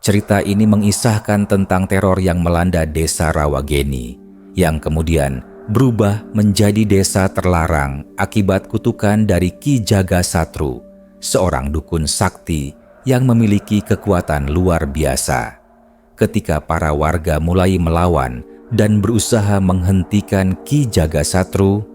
Cerita ini mengisahkan tentang teror yang melanda desa Rawageni, yang kemudian berubah menjadi desa terlarang akibat kutukan dari Ki Jagasatru, seorang dukun sakti yang memiliki kekuatan luar biasa. Ketika para warga mulai melawan dan berusaha menghentikan Ki Jagasatru,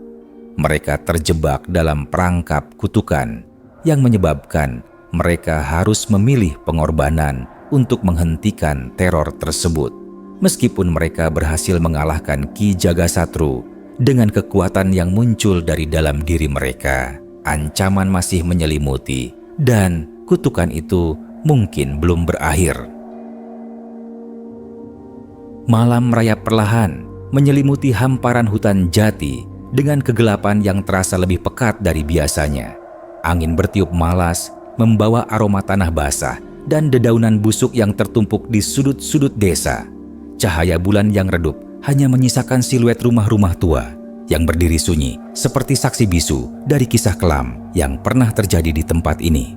mereka terjebak dalam perangkap kutukan yang menyebabkan mereka harus memilih pengorbanan untuk menghentikan teror tersebut. Meskipun mereka berhasil mengalahkan Ki Jagasatru dengan kekuatan yang muncul dari dalam diri mereka, ancaman masih menyelimuti dan kutukan itu mungkin belum berakhir. Malam merayap perlahan menyelimuti hamparan hutan jati dengan kegelapan yang terasa lebih pekat dari biasanya. Angin bertiup malas membawa aroma tanah basah dan dedaunan busuk yang tertumpuk di sudut-sudut desa. Cahaya bulan yang redup hanya menyisakan siluet rumah-rumah tua yang berdiri sunyi seperti saksi bisu dari kisah kelam yang pernah terjadi di tempat ini.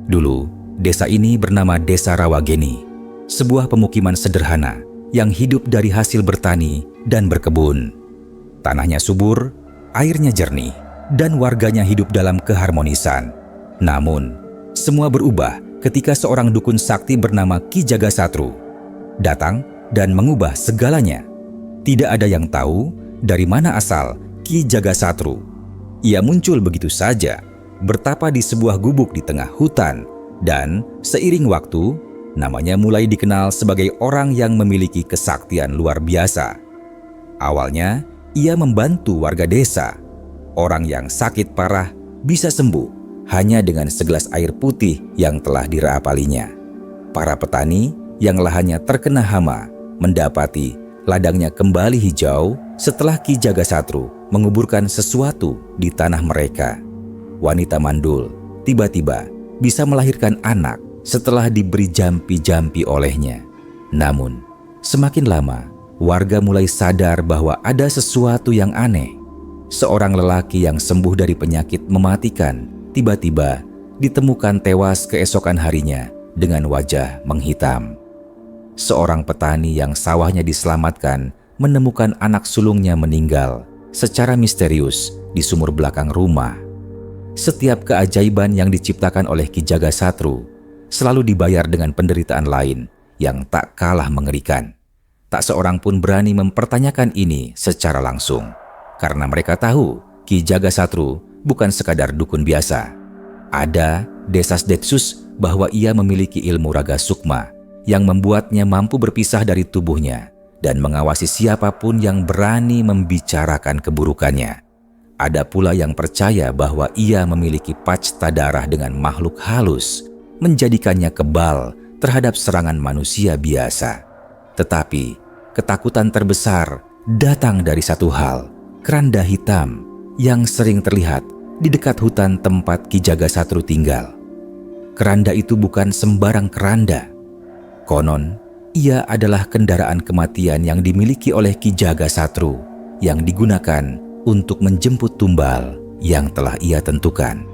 Dulu, desa ini bernama Desa Rawageni, sebuah pemukiman sederhana yang hidup dari hasil bertani dan berkebun. Tanahnya subur, airnya jernih, dan warganya hidup dalam keharmonisan. Namun, semua berubah ketika seorang dukun sakti bernama Ki Jagasatru datang dan mengubah segalanya. Tidak ada yang tahu dari mana asal Ki Jagasatru. Ia muncul begitu saja, bertapa di sebuah gubuk di tengah hutan, dan seiring waktu, namanya mulai dikenal sebagai orang yang memiliki kesaktian luar biasa. Awalnya, ia membantu warga desa. Orang yang sakit parah bisa sembuh hanya dengan segelas air putih yang telah dirapalinya. Para petani yang lahannya terkena hama mendapati ladangnya kembali hijau setelah Ki Jagasatru menguburkan sesuatu di tanah mereka. Wanita mandul tiba-tiba bisa melahirkan anak setelah diberi jampi-jampi olehnya. Namun, semakin lama warga mulai sadar bahwa ada sesuatu yang aneh. Seorang lelaki yang sembuh dari penyakit mematikan tiba-tiba ditemukan tewas keesokan harinya dengan wajah menghitam. Seorang petani yang sawahnya diselamatkan menemukan anak sulungnya meninggal secara misterius di sumur belakang rumah. Setiap keajaiban yang diciptakan oleh Ki Jagasatru selalu dibayar dengan penderitaan lain yang tak kalah mengerikan. Tak seorang pun berani mempertanyakan ini secara langsung, karena mereka tahu Ki Jagasatru bukan sekadar dukun biasa. Ada desas-desus bahwa ia memiliki ilmu raga sukma yang membuatnya mampu berpisah dari tubuhnya dan mengawasi siapapun yang berani membicarakan keburukannya. Ada pula yang percaya bahwa ia memiliki pacta darah dengan makhluk halus, menjadikannya kebal terhadap serangan manusia biasa. Tetapi ketakutan terbesar datang dari satu hal, keranda hitam yang sering terlihat di dekat hutan tempat Ki Jagasatru tinggal. Keranda itu bukan sembarang keranda. Konon, ia adalah kendaraan kematian yang dimiliki oleh Ki Jagasatru yang digunakan untuk menjemput tumbal yang telah ia tentukan.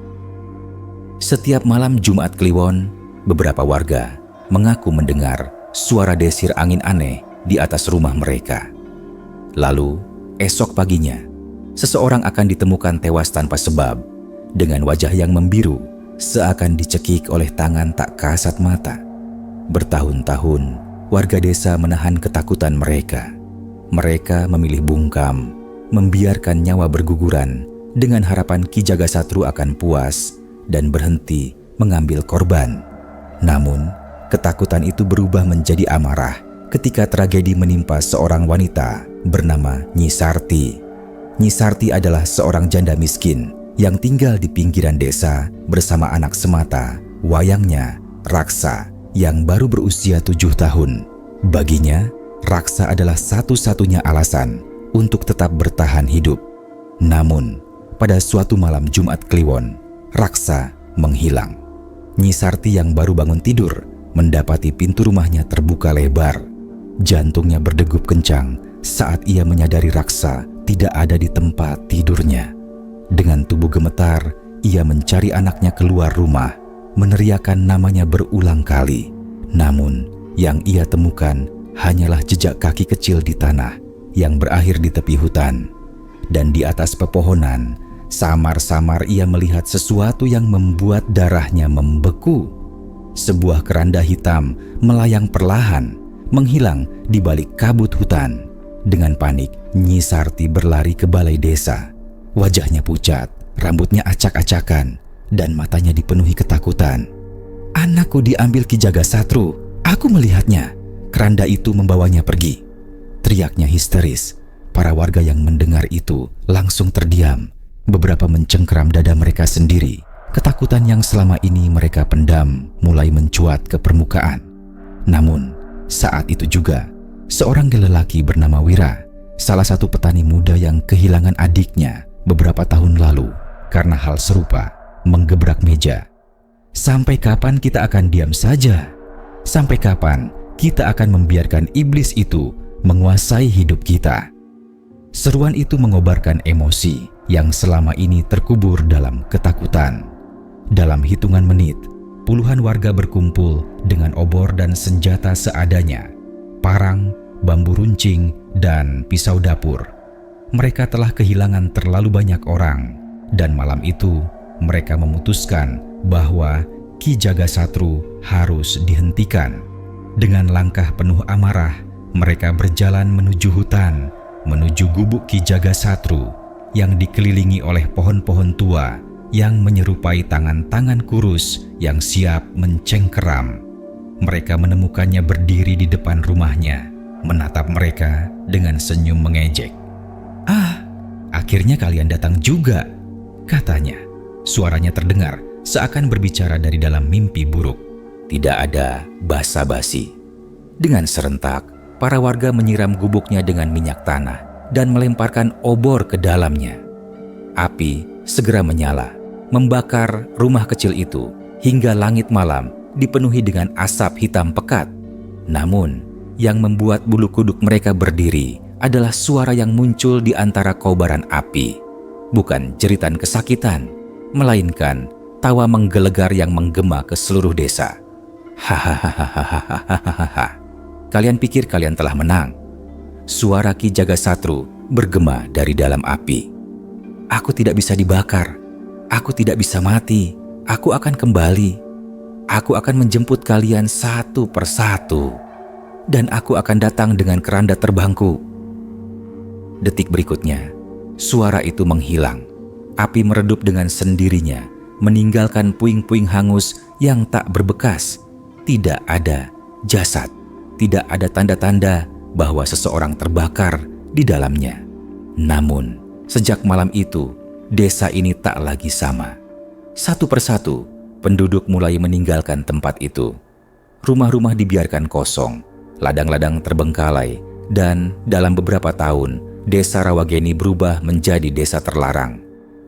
Setiap malam Jumat Kliwon, beberapa warga mengaku mendengar suara desir angin aneh di atas rumah mereka. Lalu, esok paginya, seseorang akan ditemukan tewas tanpa sebab, dengan wajah yang membiru, seakan dicekik oleh tangan tak kasat mata. Bertahun-tahun, warga desa menahan ketakutan mereka. Mereka memilih bungkam, membiarkan nyawa berguguran, dengan harapan Ki Jagasatru akan puas dan berhenti mengambil korban. Namun, ketakutan itu berubah menjadi amarah ketika tragedi menimpa seorang wanita bernama Nyi Sarti. Nyi Sarti adalah seorang janda miskin yang tinggal di pinggiran desa bersama anak semata, wayangnya, Raksa, yang baru berusia 7 tahun. Baginya, Raksa adalah satu-satunya alasan untuk tetap bertahan hidup. Namun, pada suatu malam Jumat Kliwon, Raksa menghilang. Nyi Sarti yang baru bangun tidur mendapati pintu rumahnya terbuka lebar. Jantungnya berdegup kencang saat ia menyadari Raksa tidak ada di tempat tidurnya. Dengan tubuh gemetar, ia mencari anaknya keluar rumah, meneriakkan namanya berulang kali. Namun, Yang ia temukan hanyalah jejak kaki kecil di tanah yang berakhir di tepi hutan. Dan di atas pepohonan, samar-samar ia melihat sesuatu yang membuat darahnya membeku. Sebuah keranda hitam melayang perlahan, menghilang di balik kabut hutan. Dengan panik, Nyi Sarti berlari ke balai desa. Wajahnya pucat, rambutnya acak-acakan, dan matanya dipenuhi ketakutan. "Anakku diambil Ki Jagasatru. Aku melihatnya. Keranda itu membawanya pergi," teriaknya histeris. Para warga yang mendengar itu langsung terdiam. Beberapa mencengkeram dada mereka sendiri. Ketakutan yang selama ini mereka pendam mulai mencuat ke permukaan. Namun, saat itu juga, seorang lelaki bernama Wira, salah satu petani muda yang kehilangan adiknya beberapa tahun lalu karena hal serupa, menggebrak meja. "Sampai kapan kita akan diam saja? Sampai kapan kita akan membiarkan iblis itu menguasai hidup kita?" Seruan itu mengobarkan emosi yang selama ini terkubur dalam ketakutan. Dalam hitungan menit, puluhan warga berkumpul dengan obor dan senjata seadanya, parang, bambu runcing, dan pisau dapur. Mereka telah kehilangan terlalu banyak orang, dan malam itu mereka memutuskan bahwa Ki Jagasatru harus dihentikan. Dengan langkah penuh amarah, mereka berjalan menuju hutan, menuju gubuk Ki Jagasatru yang dikelilingi oleh pohon-pohon tua yang menyerupai tangan-tangan kurus yang siap mencengkeram. Mereka menemukannya berdiri di depan rumahnya, menatap mereka dengan senyum mengejek. "Ah, akhirnya kalian datang juga," katanya. Suaranya terdengar seakan berbicara dari dalam mimpi buruk. Tidak ada basa-basi. Dengan serentak, para warga menyiram gubuknya dengan minyak tanah dan melemparkan obor ke dalamnya. Api segera menyala, membakar rumah kecil itu hingga langit malam dipenuhi dengan asap hitam pekat. Namun, yang membuat bulu kuduk mereka berdiri adalah suara yang muncul di antara kobaran api. Bukan jeritan kesakitan, melainkan tawa menggelegar yang menggema ke seluruh desa. "Hahaha. Kalian pikir kalian telah menang?" Suara Ki Jagasatru bergema dari dalam api. "Aku tidak bisa dibakar. Aku tidak bisa mati. Aku akan kembali. Aku akan menjemput kalian satu persatu. Dan aku akan datang dengan keranda terbangku." Detik berikutnya, suara itu menghilang. Api meredup dengan sendirinya, meninggalkan puing-puing hangus yang tak berbekas. Tidak ada jasad, tidak ada tanda-tanda bahwa seseorang terbakar di dalamnya. Namun, sejak malam itu, desa ini tak lagi sama. Satu persatu, penduduk mulai meninggalkan tempat itu. Rumah-rumah dibiarkan kosong, ladang-ladang terbengkalai, dan dalam beberapa tahun, desa Rawageni berubah menjadi desa terlarang.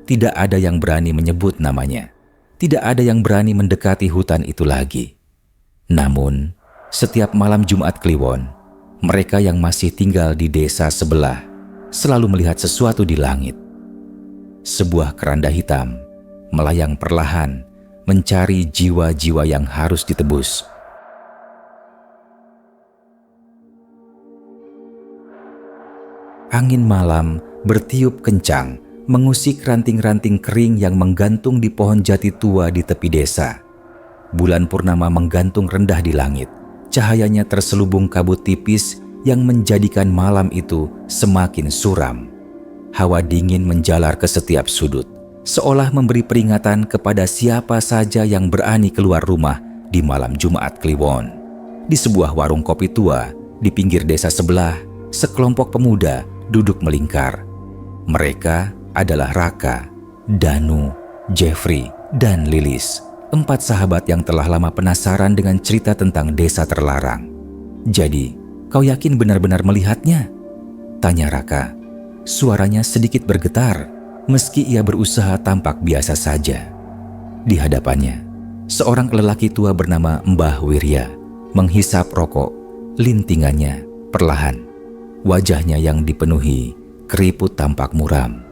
Tidak ada yang berani menyebut namanya. Tidak ada yang berani mendekati hutan itu lagi. Namun, setiap malam Jumat Kliwon, mereka yang masih tinggal di desa sebelah selalu melihat sesuatu di langit. Sebuah keranda hitam melayang perlahan mencari jiwa-jiwa yang harus ditebus. Angin malam bertiup kencang, mengusik ranting-ranting kering yang menggantung di pohon jati tua di tepi desa. Bulan purnama menggantung rendah di langit. Cahayanya terselubung kabut tipis yang menjadikan malam itu semakin suram. Hawa dingin menjalar ke setiap sudut, seolah memberi peringatan kepada siapa saja yang berani keluar rumah di malam Jumat Kliwon. Di sebuah warung kopi tua di pinggir desa sebelah, sekelompok pemuda duduk melingkar. Mereka adalah Raka, Danu, Jeffrey, dan Lilis, 4 sahabat yang telah lama penasaran dengan cerita tentang desa terlarang. "Jadi, kau yakin benar-benar melihatnya?" tanya Raka. Suaranya sedikit bergetar, meski ia berusaha tampak biasa saja. Di hadapannya, seorang lelaki tua bernama Mbah Wirya menghisap rokok, lintingannya perlahan. Wajahnya yang dipenuhi keriput tampak muram.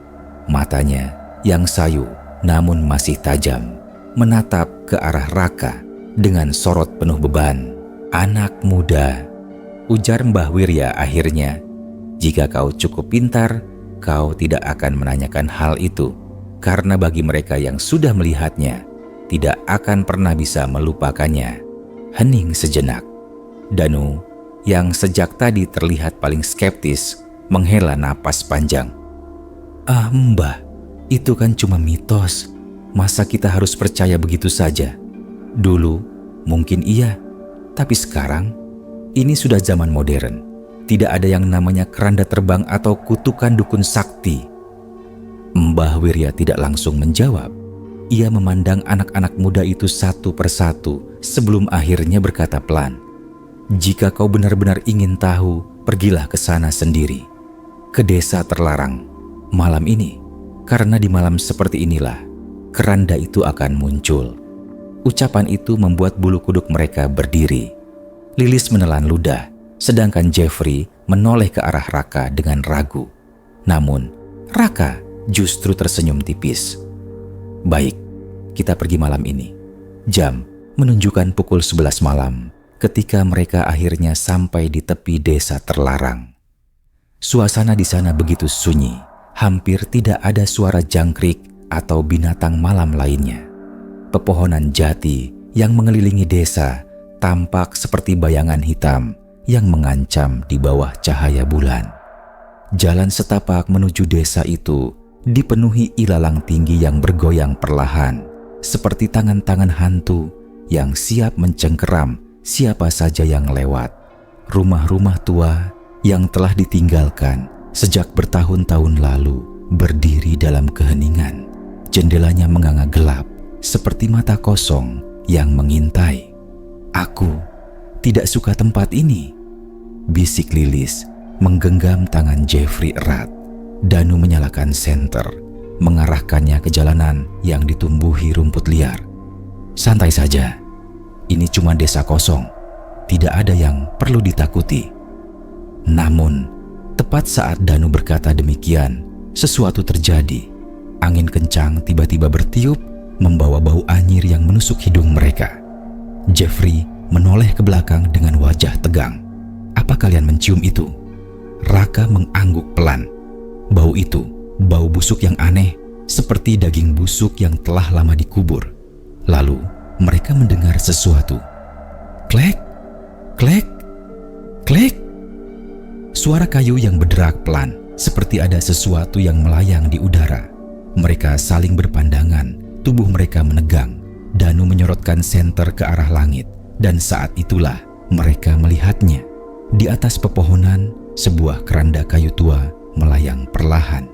Matanya yang sayu namun masih tajam menatap ke arah Raka dengan sorot penuh beban. "Anak muda," ujar Mbah Wirya akhirnya, "jika kau cukup pintar, kau tidak akan menanyakan hal itu, karena bagi mereka yang sudah melihatnya, tidak akan pernah bisa melupakannya." Hening sejenak. Danu, yang sejak tadi terlihat paling skeptis, menghela napas panjang. Mbah, itu kan cuma mitos. Masa kita harus percaya begitu saja? Dulu mungkin iya, tapi sekarang ini sudah zaman modern. Tidak ada yang namanya keranda terbang atau kutukan dukun sakti." Mbah Wirya tidak langsung menjawab. Ia memandang anak-anak muda itu satu persatu sebelum akhirnya berkata pelan, "Jika kau benar-benar ingin tahu, pergilah ke sana sendiri, ke desa terlarang, malam ini, karena di malam seperti inilah keranda itu akan muncul." Ucapan itu membuat bulu kuduk mereka berdiri. Lilis menelan ludah, sedangkan Jeffrey menoleh ke arah Raka dengan ragu. Namun, Raka justru tersenyum tipis. "Baik, kita pergi malam ini." Jam menunjukkan pukul 11 malam ketika mereka akhirnya sampai di tepi desa terlarang. Suasana di sana begitu sunyi, hampir tidak ada suara jangkrik atau binatang malam lainnya. Pepohonan jati yang mengelilingi desa tampak seperti bayangan hitam yang mengancam di bawah cahaya bulan. Jalan setapak menuju desa itu dipenuhi ilalang tinggi yang bergoyang perlahan, seperti tangan-tangan hantu yang siap mencengkeram siapa saja yang lewat. Rumah-rumah tua yang telah ditinggalkan sejak bertahun-tahun lalu berdiri dalam keheningan. Jendelanya menganga gelap seperti mata kosong yang mengintai. "Aku tidak suka tempat ini," bisik Lilis menggenggam tangan Jeffrey erat. Danu menyalakan senter, mengarahkannya ke jalanan yang ditumbuhi rumput liar. "Santai saja, ini cuma desa kosong, tidak ada yang perlu ditakuti." Namun, tepat saat Danu berkata demikian, sesuatu terjadi. Angin kencang tiba-tiba bertiup, membawa bau anyir yang menusuk hidung mereka. Jeffrey menoleh ke belakang dengan wajah tegang. "Apa kalian mencium itu?" Raka mengangguk pelan. Bau itu, bau busuk yang aneh, seperti daging busuk yang telah lama dikubur. Lalu mereka mendengar sesuatu. Klek, klek, klek. Suara kayu yang berderak pelan, seperti ada sesuatu yang melayang di udara. Mereka saling berpandangan, tubuh mereka menegang. Danu menyorotkan senter ke arah langit, dan saat itulah mereka melihatnya. Di atas pepohonan, sebuah keranda kayu tua melayang perlahan.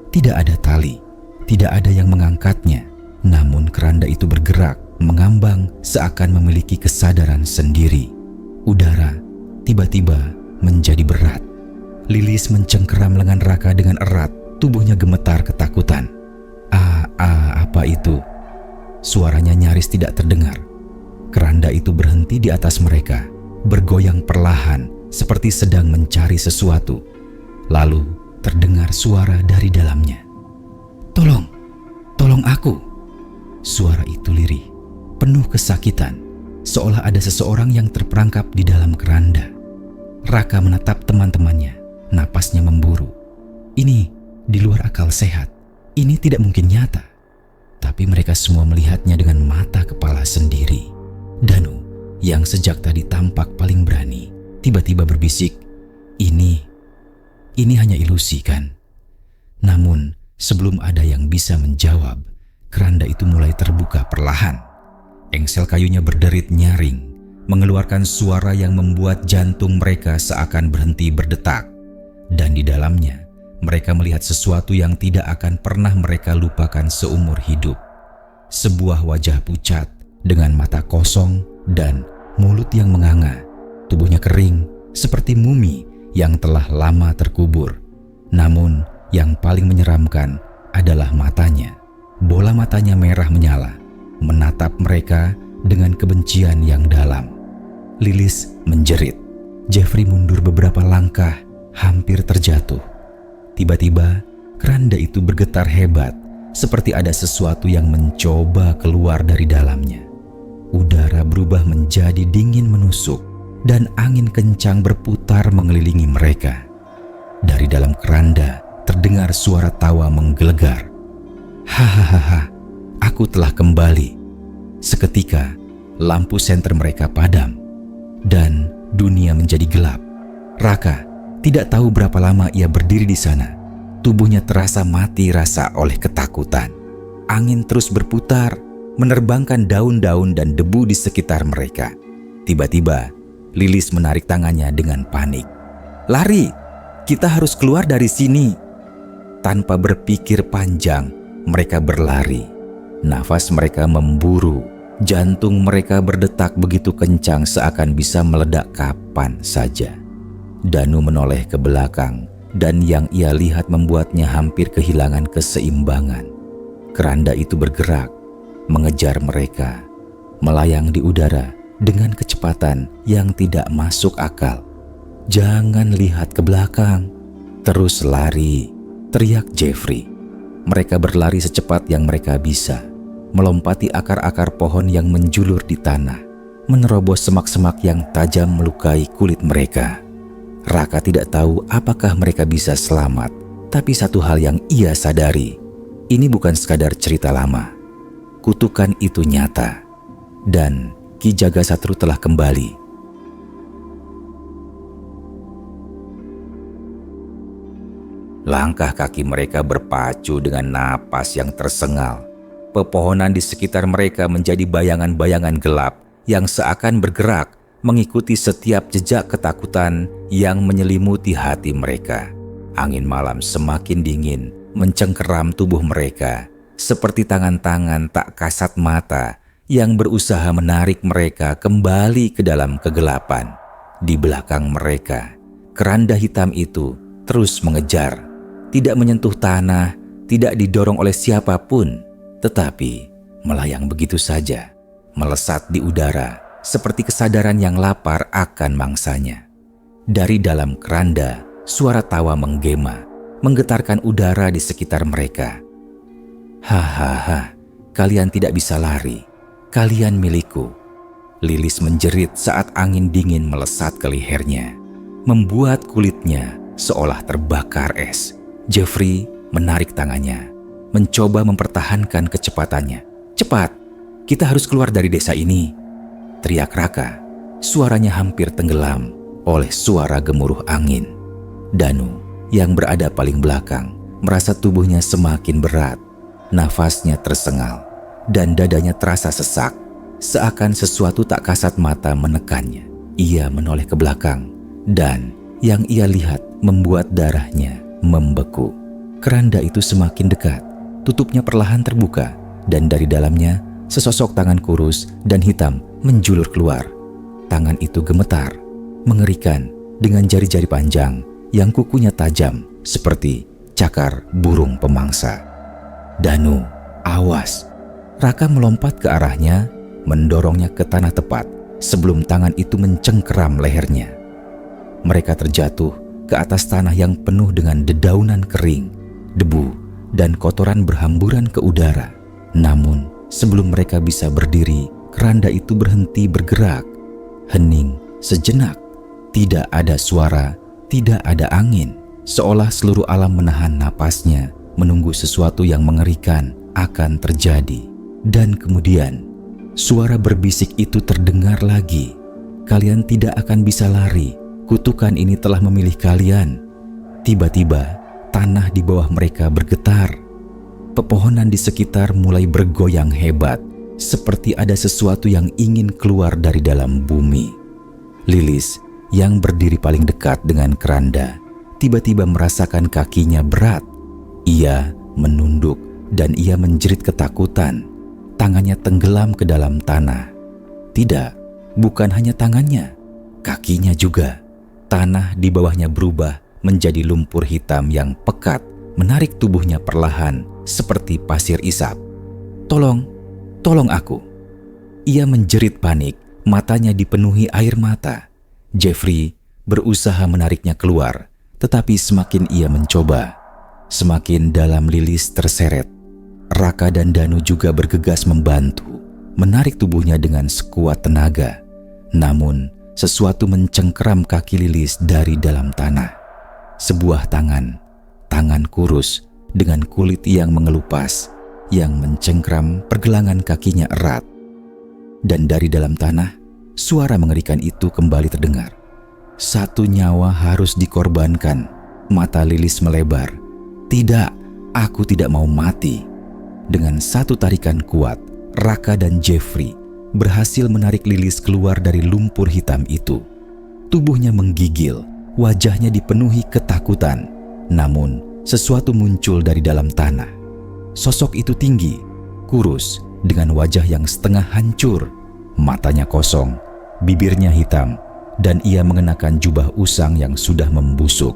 Tidak ada tali, tidak ada yang mengangkatnya, namun keranda itu bergerak, mengambang seakan memiliki kesadaran sendiri. Udara tiba-tiba menjadi berat. Lilis mencengkeram lengan Raka dengan erat, tubuhnya gemetar ketakutan. Apa itu?" Suaranya nyaris tidak terdengar. Keranda itu berhenti di atas mereka, bergoyang perlahan seperti sedang mencari sesuatu. Lalu terdengar suara dari dalamnya. Tolong aku." Suara itu lirih, penuh kesakitan, seolah ada seseorang yang terperangkap di dalam keranda. Raka menatap teman-temannya, napasnya memburu. Ini di luar akal sehat, ini tidak mungkin nyata. Tapi mereka semua melihatnya dengan mata kepala sendiri. Danu, yang sejak tadi tampak paling berani, tiba-tiba berbisik, Ini hanya ilusi kan?" Namun, sebelum ada yang bisa menjawab, keranda itu mulai terbuka perlahan. Engsel kayunya berderit nyaring, mengeluarkan suara yang membuat jantung mereka seakan berhenti berdetak. Dan di dalamnya, mereka melihat sesuatu yang tidak akan pernah mereka lupakan seumur hidup. Sebuah wajah pucat dengan mata kosong dan mulut yang menganga. Tubuhnya kering seperti mumi yang telah lama terkubur. Namun yang paling menyeramkan adalah matanya. Bola matanya merah menyala, menatap mereka dengan kebencian yang dalam. Lilis menjerit. Jeffrey mundur beberapa langkah, hampir terjatuh. Tiba-tiba, keranda itu bergetar hebat, seperti ada sesuatu yang mencoba keluar dari dalamnya. Udara berubah menjadi dingin menusuk, dan angin kencang berputar mengelilingi mereka. Dari dalam keranda terdengar suara tawa menggelegar. Hahaha, aku telah kembali. Seketika, lampu senter mereka padam dan dunia menjadi gelap. Raka tidak tahu berapa lama ia berdiri di sana. Tubuhnya terasa mati rasa oleh ketakutan. Angin terus berputar, menerbangkan daun-daun dan debu di sekitar mereka. Tiba-tiba, Lilis menarik tangannya dengan panik. "Lari! Kita harus keluar dari sini!" Tanpa berpikir panjang, mereka berlari. Nafas mereka memburu, jantung mereka berdetak begitu kencang seakan bisa meledak kapan saja. Danu menoleh ke belakang dan yang ia lihat membuatnya hampir kehilangan keseimbangan. Keranda itu bergerak, mengejar mereka, melayang di udara dengan kecepatan yang tidak masuk akal. "Jangan lihat ke belakang, terus lari," teriak Jeffrey. Mereka berlari secepat yang mereka bisa, melompati akar-akar pohon yang menjulur di tanah, menerobos semak-semak yang tajam melukai kulit mereka. Raka tidak tahu apakah mereka bisa selamat, tapi satu hal yang ia sadari, ini bukan sekadar cerita lama. Kutukan itu nyata, dan Ki Jagasatru telah kembali. Langkah kaki mereka berpacu dengan napas yang tersengal. Pepohonan di sekitar mereka menjadi bayangan-bayangan gelap yang seakan bergerak mengikuti setiap jejak ketakutan yang menyelimuti hati mereka. Angin malam semakin dingin mencengkeram tubuh mereka, seperti tangan-tangan tak kasat mata yang berusaha menarik mereka kembali ke dalam kegelapan. Di belakang mereka, keranda hitam itu terus mengejar, tidak menyentuh tanah, tidak didorong oleh siapapun, tetapi melayang begitu saja, melesat di udara, seperti kesadaran yang lapar akan mangsanya. Dari dalam keranda, suara tawa menggema, menggetarkan udara di sekitar mereka. "Hahaha, kalian tidak bisa lari. Kalian milikku." Lilis menjerit saat angin dingin melesat ke lehernya, membuat kulitnya seolah terbakar es. Jeffrey menarik tangannya, mencoba mempertahankan kecepatannya. "Cepat, kita harus keluar dari desa ini," teriak Raka. Suaranya hampir tenggelam oleh suara gemuruh angin. Danu yang berada paling belakang merasa tubuhnya semakin berat. Nafasnya tersengal dan dadanya terasa sesak, seakan sesuatu tak kasat mata menekannya. Ia menoleh ke belakang dan yang ia lihat membuat darahnya membeku. Keranda itu semakin dekat, tutupnya perlahan terbuka dan dari dalamnya sesosok tangan kurus dan hitam menjulur keluar. Tangan itu gemetar, mengerikan dengan jari-jari panjang yang kukunya tajam seperti cakar burung pemangsa. "Danu, awas!" Raka melompat ke arahnya, mendorongnya ke tanah tepat sebelum tangan itu mencengkeram lehernya. Mereka terjatuh ke atas tanah yang penuh dengan dedaunan kering, debu, dan kotoran berhamburan ke udara. Namun, sebelum mereka bisa berdiri, keranda itu berhenti bergerak. Hening sejenak, tidak ada suara, tidak ada angin, seolah seluruh alam menahan napasnya, menunggu sesuatu yang mengerikan akan terjadi. Dan kemudian, suara berbisik itu terdengar lagi. "Kalian tidak akan bisa lari, kutukan ini telah memilih kalian." Tiba-tiba, tanah di bawah mereka bergetar. Pepohonan di sekitar mulai bergoyang hebat, seperti ada sesuatu yang ingin keluar dari dalam bumi. Lilis, yang berdiri paling dekat dengan keranda, tiba-tiba merasakan kakinya berat. Ia menunduk dan ia menjerit ketakutan. Tangannya tenggelam ke dalam tanah. Tidak, bukan hanya tangannya, kakinya juga. Tanah di bawahnya berubah menjadi lumpur hitam yang pekat, menarik tubuhnya perlahan seperti pasir isap. Tolong aku." Ia menjerit panik, matanya dipenuhi air mata. Jeffrey berusaha menariknya keluar, tetapi semakin ia mencoba, semakin dalam Lilis terseret. Raka dan Danu juga bergegas membantu, menarik tubuhnya dengan sekuat tenaga. Namun, sesuatu mencengkeram kaki Lilis dari dalam tanah. Sebuah tangan kurus dengan kulit yang mengelupas, yang mencengkram pergelangan kakinya erat. Dan dari dalam tanah, suara mengerikan itu kembali terdengar. Satu nyawa harus dikorbankan. Mata Lilis melebar. Tidak, aku tidak mau mati. Dengan satu tarikan kuat, Raka dan Jeffrey berhasil menarik Lilis keluar dari lumpur hitam itu. Tubuhnya menggigil, wajahnya dipenuhi ketakutan. Namun, sesuatu muncul dari dalam tanah. Sosok itu tinggi, kurus, dengan wajah yang setengah hancur. Matanya kosong, bibirnya hitam, dan ia mengenakan jubah usang yang sudah membusuk.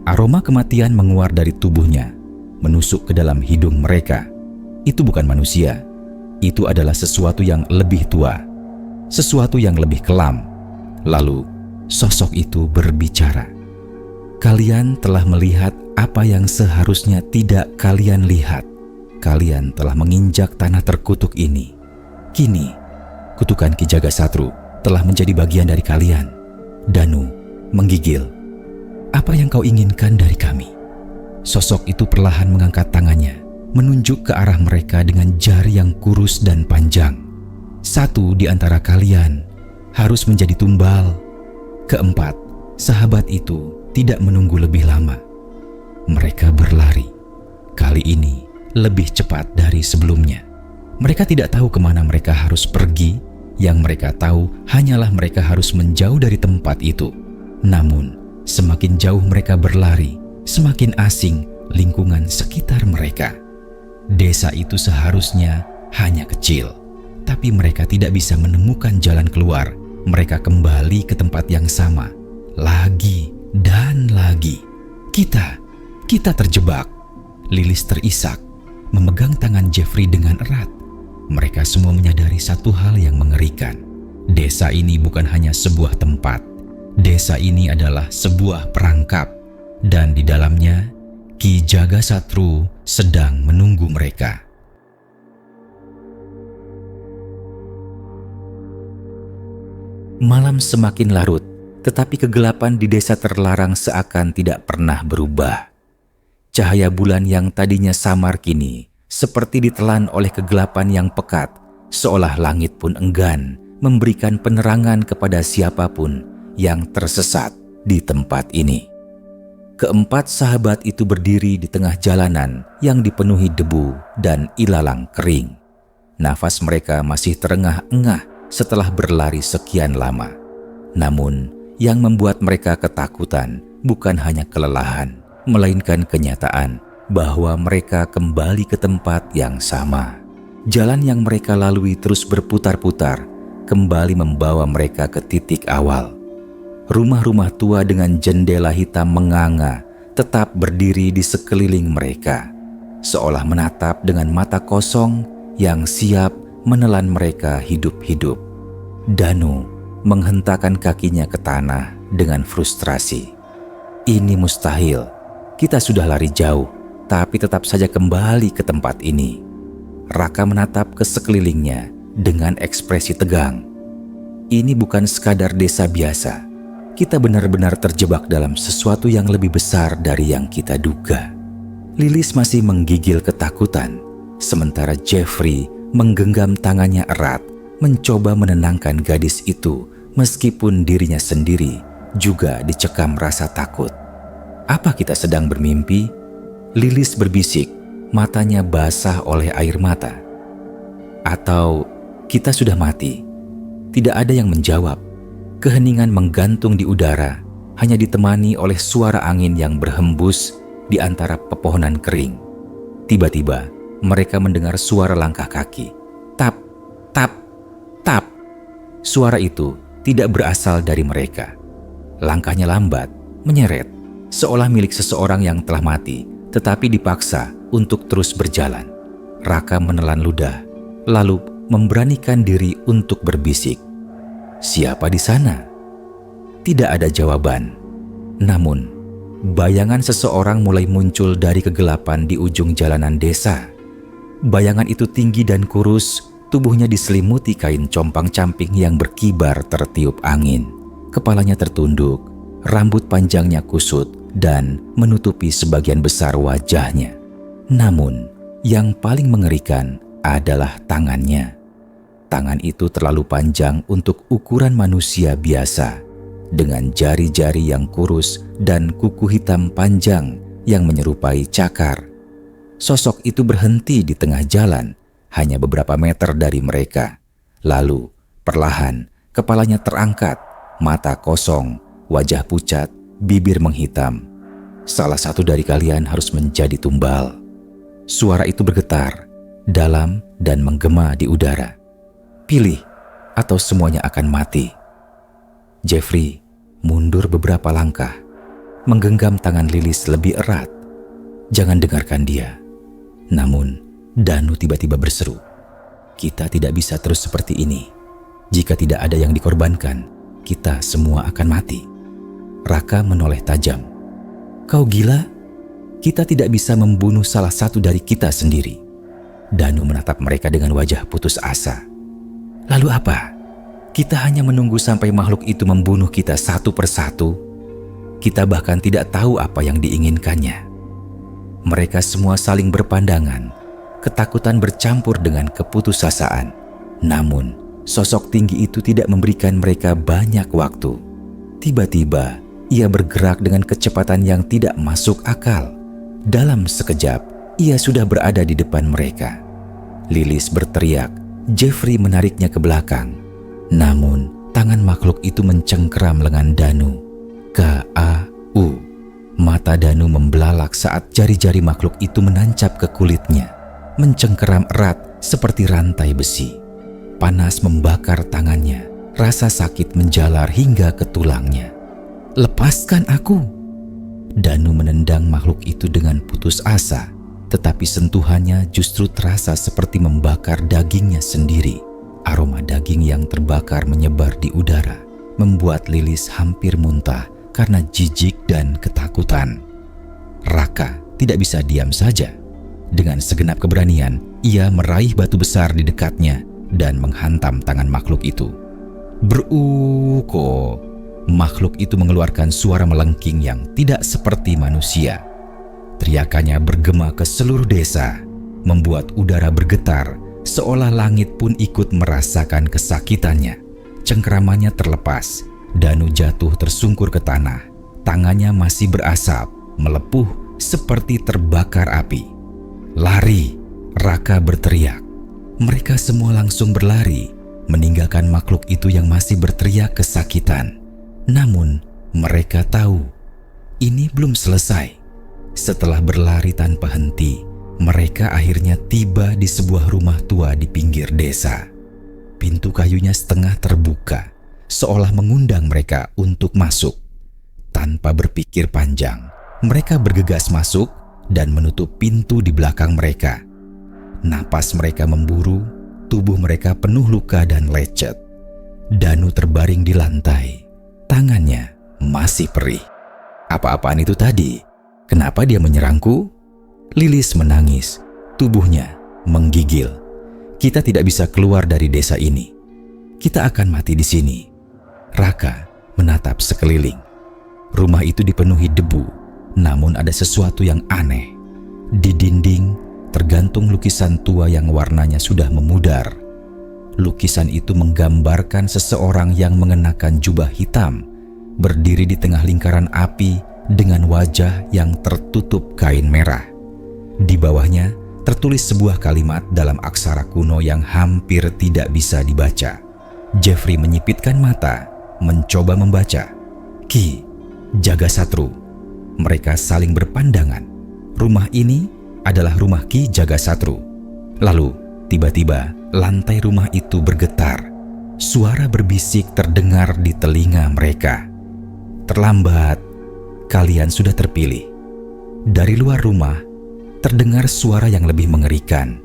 Aroma kematian menguar dari tubuhnya, menusuk ke dalam hidung mereka. Itu bukan manusia. Itu adalah sesuatu yang lebih tua, sesuatu yang lebih kelam. Lalu, sosok itu berbicara. Kalian telah melihat apa yang seharusnya tidak kalian lihat. Kalian telah menginjak tanah terkutuk ini. Kini, kutukan Ki Jagasatru telah menjadi bagian dari kalian. Danu menggigil. Apa yang kau inginkan dari kami? Sosok itu perlahan mengangkat tangannya, menunjuk ke arah mereka dengan jari yang kurus dan panjang. Satu di antara kalian harus menjadi tumbal. Keempat, sahabat itu tidak menunggu lebih lama. Mereka berlari. Kali ini lebih cepat dari sebelumnya. Mereka tidak tahu kemana mereka harus pergi. Yang mereka tahu hanyalah mereka harus menjauh dari tempat itu. Namun, semakin jauh mereka berlari, semakin asing lingkungan sekitar mereka. Desa itu seharusnya hanya kecil, tapi mereka tidak bisa menemukan jalan keluar. Mereka kembali ke tempat yang sama, lagi dan lagi. Kita terjebak. Lilis terisak, memegang tangan Jeffrey dengan erat. Mereka semua menyadari satu hal yang mengerikan. Desa ini bukan hanya sebuah tempat. Desa ini adalah sebuah perangkap. Dan di dalamnya, Ki Jagasatru sedang menunggu mereka. Malam semakin larut, tetapi kegelapan di desa terlarang seakan tidak pernah berubah. Cahaya bulan yang tadinya samar kini seperti ditelan oleh kegelapan yang pekat, seolah langit pun enggan memberikan penerangan kepada siapapun yang tersesat di tempat ini. Keempat sahabat itu berdiri di tengah jalanan yang dipenuhi debu dan ilalang kering. Nafas mereka masih terengah-engah setelah berlari sekian lama. Namun, yang membuat mereka ketakutan bukan hanya kelelahan, melainkan kenyataan bahwa mereka kembali ke tempat yang sama. Jalan yang mereka lalui terus berputar-putar, kembali membawa mereka ke titik awal. Rumah-rumah tua dengan jendela hitam menganga tetap berdiri di sekeliling mereka, seolah menatap dengan mata kosong yang siap menelan mereka hidup-hidup. Danu menghentakkan kakinya ke tanah dengan frustrasi. Ini mustahil. Kita sudah lari jauh, tapi tetap saja kembali ke tempat ini. Raka menatap ke sekelilingnya dengan ekspresi tegang. Ini bukan sekadar desa biasa. Kita benar-benar terjebak dalam sesuatu yang lebih besar dari yang kita duga. Lilis masih menggigil ketakutan, sementara Jeffrey menggenggam tangannya erat, mencoba menenangkan gadis itu meskipun dirinya sendiri juga dicekam rasa takut. Apa kita sedang bermimpi? Lilis berbisik, matanya basah oleh air mata. Atau kita sudah mati? Tidak ada yang menjawab. Keheningan menggantung di udara, hanya ditemani oleh suara angin yang berhembus di antara pepohonan kering. Tiba-tiba, mereka mendengar suara langkah kaki. Tap, tap, tap. Suara itu tidak berasal dari mereka. Langkahnya lambat, menyeret, seolah milik seseorang yang telah mati, tetapi dipaksa untuk terus berjalan. Raka menelan ludah, lalu memberanikan diri untuk berbisik. Siapa di sana? Tidak ada jawaban. Namun, bayangan seseorang mulai muncul dari kegelapan di ujung jalanan desa. Bayangan itu tinggi dan kurus, tubuhnya diselimuti kain compang-camping yang berkibar tertiup angin. Kepalanya tertunduk, rambut panjangnya kusut dan menutupi sebagian besar wajahnya. Namun, yang paling mengerikan adalah tangannya. Tangan itu terlalu panjang untuk ukuran manusia biasa, dengan jari-jari yang kurus dan kuku hitam panjang yang menyerupai cakar. Sosok itu berhenti di tengah jalan, hanya beberapa meter dari mereka. Lalu, perlahan, kepalanya terangkat, mata kosong, wajah pucat, bibir menghitam. Salah satu dari kalian harus menjadi tumbal. Suara itu bergetar, dalam dan menggema di udara. Pilih, atau semuanya akan mati. Jeffrey mundur beberapa langkah, menggenggam tangan Lilis lebih erat. Jangan dengarkan dia. Namun, Danu tiba-tiba berseru, "Kita tidak bisa terus seperti ini. Jika tidak ada yang dikorbankan, kita semua akan mati." Raka menoleh tajam. "Kau gila? Kita tidak bisa membunuh salah satu dari kita sendiri." Danu menatap mereka dengan wajah putus asa. "Lalu apa? Kita hanya menunggu sampai makhluk itu membunuh kita satu persatu? Kita bahkan tidak tahu apa yang diinginkannya." Mereka semua saling berpandangan, ketakutan bercampur dengan keputusasaan. Namun, sosok tinggi itu tidak memberikan mereka banyak waktu. Tiba-tiba, ia bergerak dengan kecepatan yang tidak masuk akal. Dalam sekejap, ia sudah berada di depan mereka. Lilis berteriak, Jeffrey menariknya ke belakang. Namun, tangan makhluk itu mencengkeram lengan Danu. K.A.U. Mata Danu membelalak saat jari-jari makhluk itu menancap ke kulitnya, mencengkeram erat seperti rantai besi. Panas membakar tangannya, rasa sakit menjalar hingga ke tulangnya. "Lepaskan aku!" Danu menendang makhluk itu dengan putus asa, tetapi sentuhannya justru terasa seperti membakar dagingnya sendiri. Aroma daging yang terbakar menyebar di udara, membuat Lilis hampir muntah karena jijik dan ketakutan. Raka tidak bisa diam saja. Dengan segenap keberanian, ia meraih batu besar di dekatnya dan menghantam tangan makhluk itu. Beruko, makhluk itu mengeluarkan suara melengking yang tidak seperti manusia. Teriakannya bergema ke seluruh desa, membuat udara bergetar, seolah langit pun ikut merasakan kesakitannya. Cengkeramannya terlepas, Danu jatuh tersungkur ke tanah. Tangannya masih berasap, melepuh seperti terbakar api. "Lari!" Raka berteriak. Mereka semua langsung berlari, meninggalkan makhluk itu yang masih berteriak kesakitan. Namun, mereka tahu ini belum selesai. Setelah berlari tanpa henti, mereka akhirnya tiba di sebuah rumah tua di pinggir desa. Pintu kayunya setengah terbuka, seolah mengundang mereka untuk masuk. Tanpa berpikir panjang, mereka bergegas masuk dan menutup pintu di belakang mereka. Napas mereka memburu, tubuh mereka penuh luka dan lecet. Danu terbaring di lantai, tangannya masih perih. "Apa-apaan itu tadi? Kenapa dia menyerangku?" Lilis menangis, tubuhnya menggigil. "Kita tidak bisa keluar dari desa ini. Kita akan mati di sini." Raka menatap sekeliling. Rumah itu dipenuhi debu, namun ada sesuatu yang aneh. Di dinding tergantung lukisan tua yang warnanya sudah memudar. Lukisan itu menggambarkan seseorang yang mengenakan jubah hitam, berdiri di tengah lingkaran api dengan wajah yang tertutup kain merah. Di bawahnya tertulis sebuah kalimat dalam aksara kuno yang hampir tidak bisa dibaca. Jeffrey menyipitkan mata, mencoba membaca. "Ki Jagasatru." Mereka saling berpandangan. Rumah ini adalah rumah Ki Jagasatru. Lalu, tiba-tiba lantai rumah itu bergetar. Suara berbisik terdengar di telinga mereka. "Terlambat, kalian sudah terpilih." Dari luar rumah, terdengar suara yang lebih mengerikan.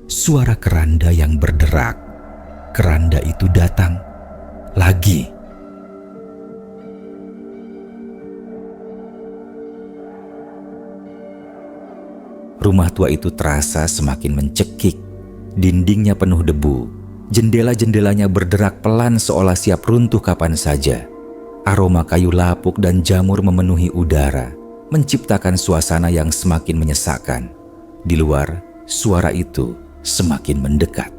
Suara keranda yang berderak. Keranda itu datang lagi. Rumah tua itu terasa semakin mencekik. Dindingnya penuh debu. Jendela-jendelanya berderak pelan seolah siap runtuh kapan saja. Aroma kayu lapuk dan jamur memenuhi udara, menciptakan suasana yang semakin menyesakkan. Di luar, suara itu semakin mendekat.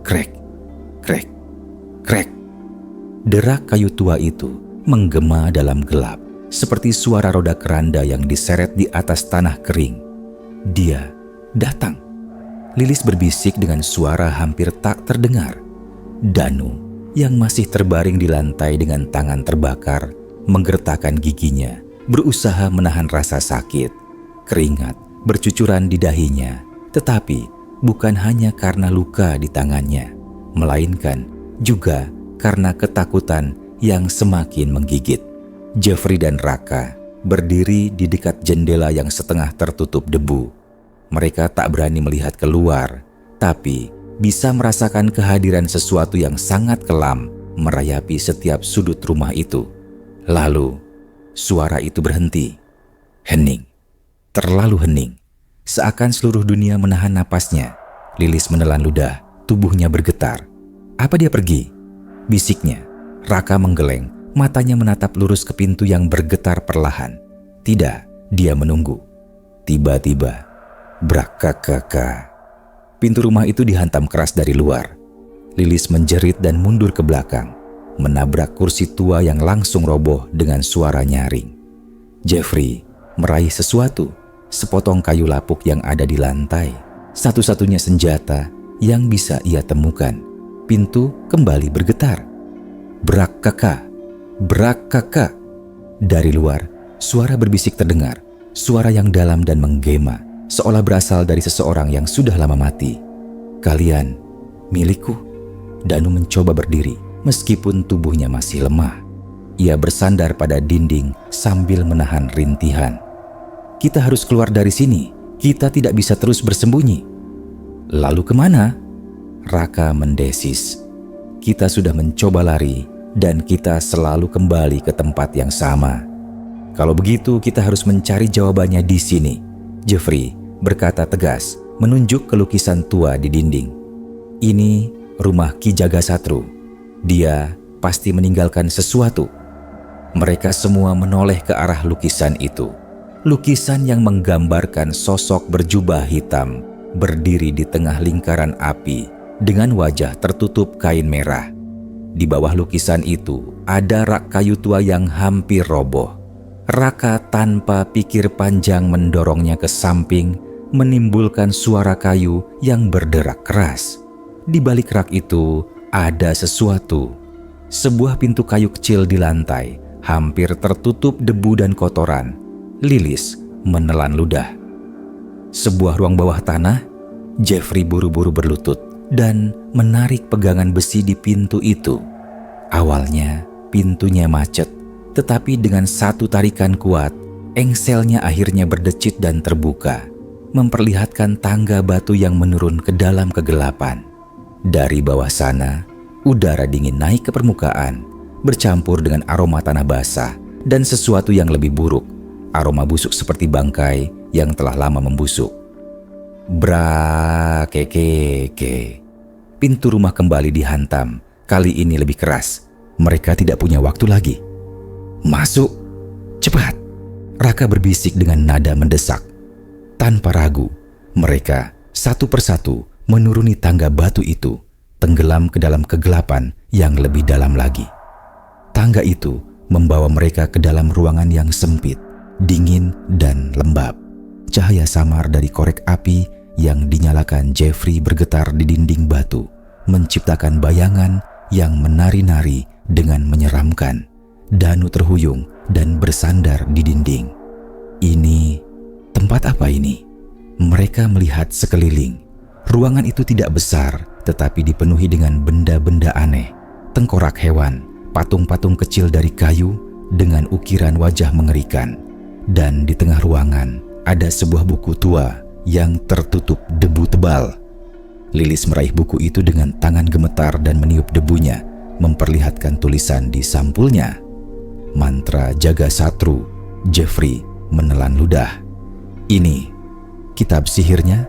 Krek, krek, krek. Derak kayu tua itu menggema dalam gelap, seperti suara roda keranda yang diseret di atas tanah kering. Dia datang. Lilis berbisik dengan suara hampir tak terdengar. Danu yang masih terbaring di lantai dengan tangan terbakar menggertakkan giginya, berusaha menahan rasa sakit. Keringat bercucuran di dahinya, tetapi bukan hanya karena luka di tangannya, melainkan juga karena ketakutan yang semakin menggigit. Jeffrey dan Raka berdiri di dekat jendela yang setengah tertutup debu. Mereka tak berani melihat keluar, tapi bisa merasakan kehadiran sesuatu yang sangat kelam merayapi setiap sudut rumah itu. Lalu, suara itu berhenti. Hening. Terlalu hening. Seakan seluruh dunia menahan napasnya. Lilis menelan ludah, tubuhnya bergetar. Apa dia pergi? Bisiknya. Raka menggeleng, matanya menatap lurus ke pintu yang bergetar perlahan. Tidak, dia menunggu. Tiba-tiba, brak-kak-kak. Pintu rumah itu dihantam keras dari luar. Lilis menjerit dan mundur ke belakang, menabrak kursi tua yang langsung roboh dengan suara nyaring. Jeffrey meraih sesuatu, sepotong kayu lapuk yang ada di lantai. Satu-satunya senjata yang bisa ia temukan. Pintu kembali bergetar. Brak-kaka, brak-kaka. Dari luar, suara berbisik terdengar. Suara yang dalam dan menggema, seolah berasal dari seseorang yang sudah lama mati. Kalian, milikku. Danu mencoba berdiri, meskipun tubuhnya masih lemah. Ia bersandar pada dinding sambil menahan rintihan. Kita harus keluar dari sini. Kita tidak bisa terus bersembunyi. Lalu kemana? Raka mendesis. Kita sudah mencoba lari dan kita selalu kembali ke tempat yang sama. Kalau begitu kita harus mencari jawabannya di sini. Jeffrey berkata tegas, menunjuk ke lukisan tua di dinding. Ini rumah Ki Jagasatru. Dia pasti meninggalkan sesuatu. Mereka semua menoleh ke arah lukisan itu. Lukisan yang menggambarkan sosok berjubah hitam berdiri di tengah lingkaran api dengan wajah tertutup kain merah. Di bawah lukisan itu ada rak kayu tua yang hampir roboh. Raka tanpa pikir panjang mendorongnya ke samping, menimbulkan suara kayu yang berderak keras. Di balik rak itu ada sesuatu. Sebuah pintu kayu kecil di lantai, hampir tertutup debu dan kotoran. Lilis menelan ludah. Sebuah ruang bawah tanah. Jeffrey buru-buru berlutut dan menarik pegangan besi di pintu itu. Awalnya pintunya macet, tetapi dengan satu tarikan kuat, engselnya akhirnya berdecit dan terbuka, memperlihatkan tangga batu yang menurun ke dalam kegelapan. Dari bawah sana, udara dingin naik ke permukaan, bercampur dengan aroma tanah basah dan sesuatu yang lebih buruk, aroma busuk seperti bangkai yang telah lama membusuk. Bra-keke-ke. Pintu rumah kembali dihantam, kali ini lebih keras. Mereka tidak punya waktu lagi. Masuk, cepat. Raka berbisik dengan nada mendesak. Tanpa ragu, mereka satu persatu menuruni tangga batu itu, tenggelam ke dalam kegelapan yang lebih dalam lagi. Tangga itu membawa mereka ke dalam ruangan yang sempit, dingin dan lembab. Cahaya samar dari korek api yang dinyalakan Jeffrey bergetar di dinding batu, menciptakan bayangan yang menari-nari dengan menyeramkan. Danu terhuyung dan bersandar di dinding. Ini tempat apa ini? Mereka melihat sekeliling. Ruangan itu tidak besar, tetapi dipenuhi dengan benda-benda aneh. Tengkorak hewan, patung-patung kecil dari kayu dengan ukiran wajah mengerikan. Dan di tengah ruangan ada sebuah buku tua yang tertutup debu tebal. Lilis meraih buku itu dengan tangan gemetar dan meniup debunya, memperlihatkan tulisan di sampulnya. Mantra Jagasatru. Jeffrey menelan ludah. Ini kitab sihirnya.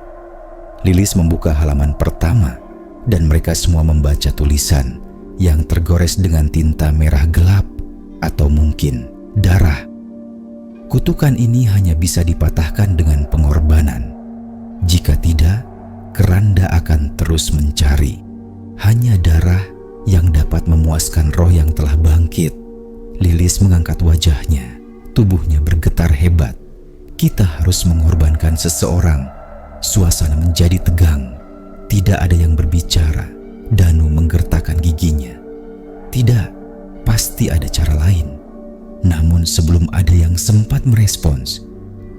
Lilis membuka halaman pertama dan mereka semua membaca tulisan yang tergores dengan tinta merah gelap. atau mungkin darah. Kutukan ini hanya bisa dipatahkan dengan pengorbanan. Jika tidak, keranda akan terus mencari. Hanya darah yang dapat memuaskan roh yang telah bangkit. Lilis mengangkat wajahnya, tubuhnya bergetar hebat. Kita harus mengorbankan seseorang. Suasana menjadi tegang. Tidak ada yang berbicara. Danu menggertakkan giginya. Tidak, pasti ada cara lain. Namun sebelum ada yang sempat merespons,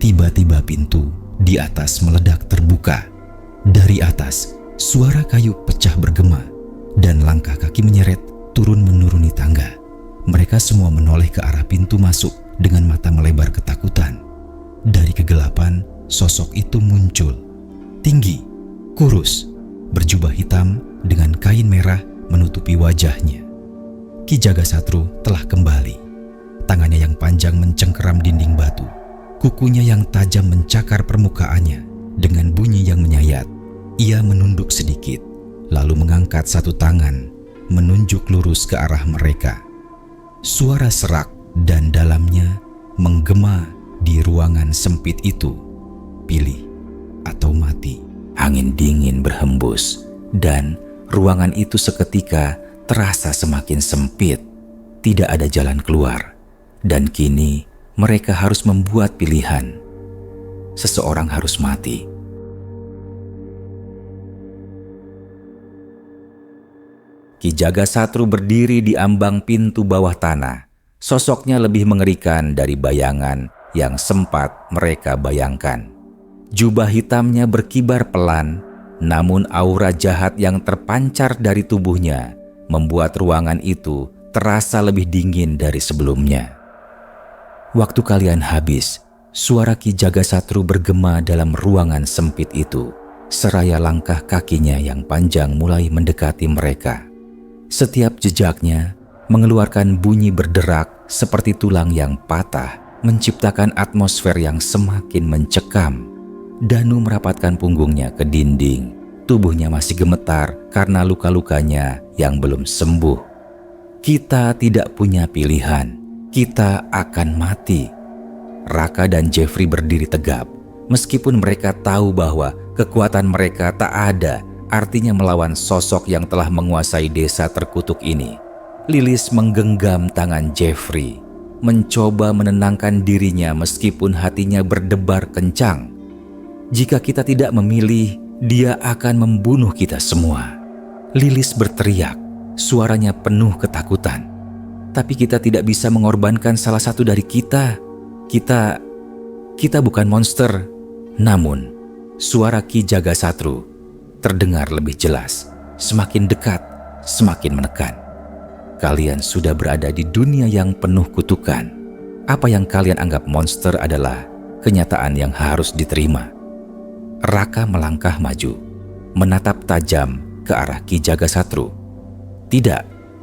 tiba-tiba pintu di atas meledak terbuka. Dari atas, suara kayu pecah bergema dan langkah kaki menyeret turun menuruni tangga. Mereka semua menoleh ke arah pintu masuk dengan mata melebar ketakutan. Dari kegelapan, sosok itu muncul. Tinggi, kurus, berjubah hitam dengan kain merah menutupi wajahnya. Ki Jagasatru telah kembali. Tangannya yang panjang mencengkeram dinding batu. Kukunya yang tajam mencakar permukaannya dengan bunyi yang menyayat. Ia menunduk sedikit, lalu mengangkat satu tangan, menunjuk lurus ke arah mereka. Suara serak dan dalamnya menggema di ruangan sempit itu. Pilih atau mati. Angin dingin berhembus dan ruangan itu seketika terasa semakin sempit. Tidak ada jalan keluar dan kini mereka harus membuat pilihan. Seseorang harus mati. Ki Jagasatru berdiri di ambang pintu bawah tanah. Sosoknya lebih mengerikan dari bayangan yang sempat mereka bayangkan. Jubah hitamnya berkibar pelan, namun aura jahat yang terpancar dari tubuhnya membuat ruangan itu terasa lebih dingin dari sebelumnya. Waktu kalian habis, suara Ki Jagasatru bergema dalam ruangan sempit itu. Seraya langkah kakinya yang panjang mulai mendekati mereka. Setiap jejaknya mengeluarkan bunyi berderak seperti tulang yang patah, menciptakan atmosfer yang semakin mencekam. Danu merapatkan punggungnya ke dinding. Tubuhnya masih gemetar karena luka-lukanya yang belum sembuh. Kita tidak punya pilihan. Kita akan mati. Raka dan Jeffrey berdiri tegap. Meskipun mereka tahu bahwa kekuatan mereka tak ada artinya melawan sosok yang telah menguasai desa terkutuk ini. Lilis menggenggam tangan Jeffrey, mencoba menenangkan dirinya meskipun hatinya berdebar kencang. Jika kita tidak memilih, dia akan membunuh kita semua. Lilis berteriak, suaranya penuh ketakutan. Tapi kita tidak bisa mengorbankan salah satu dari kita. Kita bukan monster. Namun, suara Ki Jagasatru terdengar lebih jelas, semakin dekat, semakin menekan. Kalian sudah berada di dunia yang penuh kutukan. Apa yang kalian anggap monster adalah kenyataan yang harus diterima. Raka melangkah maju, menatap tajam ke arah Ki Jagasatru. Tidak,